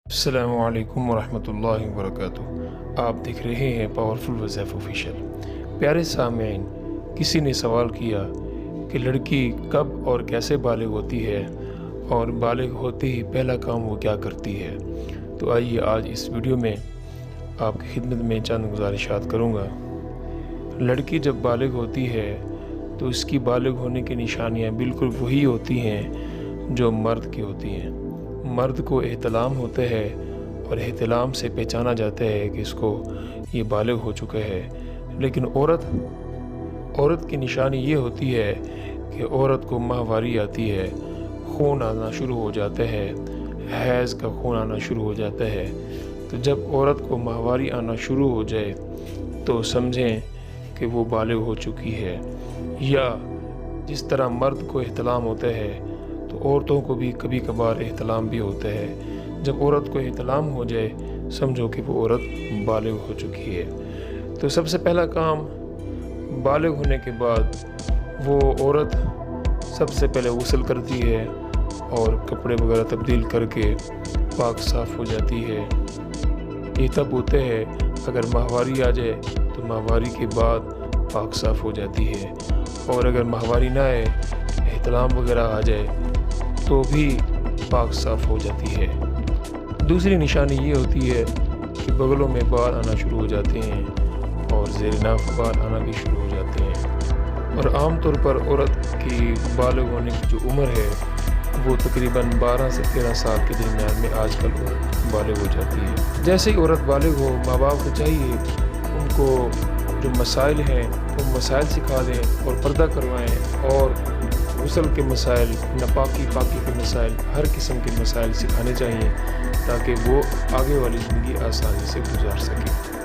السلام علیکم ورحمۃ اللہ وبرکاتہ۔ آپ دیکھ رہے ہیں پاورفل وظائف آفیشیل۔ پیارے سامعین، کسی نے سوال کیا کہ لڑکی کب اور کیسے بالغ ہوتی ہے اور بالغ ہوتے ہی پہلا کام وہ کیا کرتی ہے۔ تو آئیے آج اس ویڈیو میں آپ کی خدمت میں چند گزارشات کروں گا۔ لڑکی جب بالغ ہوتی ہے تو اس کی بالغ ہونے کی نشانیاں بالکل وہی ہوتی ہیں جو مرد کی ہوتی ہیں۔ مرد کو احتلام ہوتا ہے اور احتلام سے پہچانا جاتا ہے کہ اس کو یہ بالغ ہو چکا ہے، لیکن عورت کی نشانی یہ ہوتی ہے کہ عورت کو ماہواری آتی ہے، خون آنا شروع ہو جاتا ہے، حیض کا خون آنا شروع ہو جاتا ہے۔ تو جب عورت کو ماہواری آنا شروع ہو جائے تو سمجھیں کہ وہ بالغ ہو چکی ہے۔ یا جس طرح مرد کو احتلام ہوتا ہے تو عورتوں کو بھی کبھی کبھار احتلام بھی ہوتا ہے۔ جب عورت کو احتلام ہو جائے سمجھو کہ وہ عورت بالغ ہو چکی ہے۔ تو سب سے پہلا کام بالغ ہونے کے بعد وہ عورت سب سے پہلے غسل کرتی ہے اور کپڑے وغیرہ تبدیل کر کے پاک صاف ہو جاتی ہے۔ یہ تب ہوتا ہے اگر ماہواری آ جائے تو ماہواری کے بعد پاک صاف ہو جاتی ہے، اور اگر ماہواری نہ آئے، احتلام وغیرہ آ جائے تو بھی پاک صاف ہو جاتی ہے۔ دوسری نشانی یہ ہوتی ہے کہ بغلوں میں بال آنا شروع ہو جاتے ہیں اور زیر ناف بال آنا بھی شروع ہو جاتے ہیں۔ اور عام طور پر عورت کی بالغ ہونے کی جو عمر ہے وہ تقریباً 12 سے 13 سال کے درمیان میں آج کل بالغ ہو جاتی ہے۔ جیسے ہی عورت بالغ ہو، ماں باپ کو چاہیے ان کو جو مسائل ہیں وہ مسائل سکھا دیں اور پردہ کروائیں، اور غسل کے مسائل، ناپاکی پاکی کے مسائل، ہر قسم کے مسائل سکھانے چاہیے تاکہ وہ آگے والی زندگی آسانی سے گزار سکے۔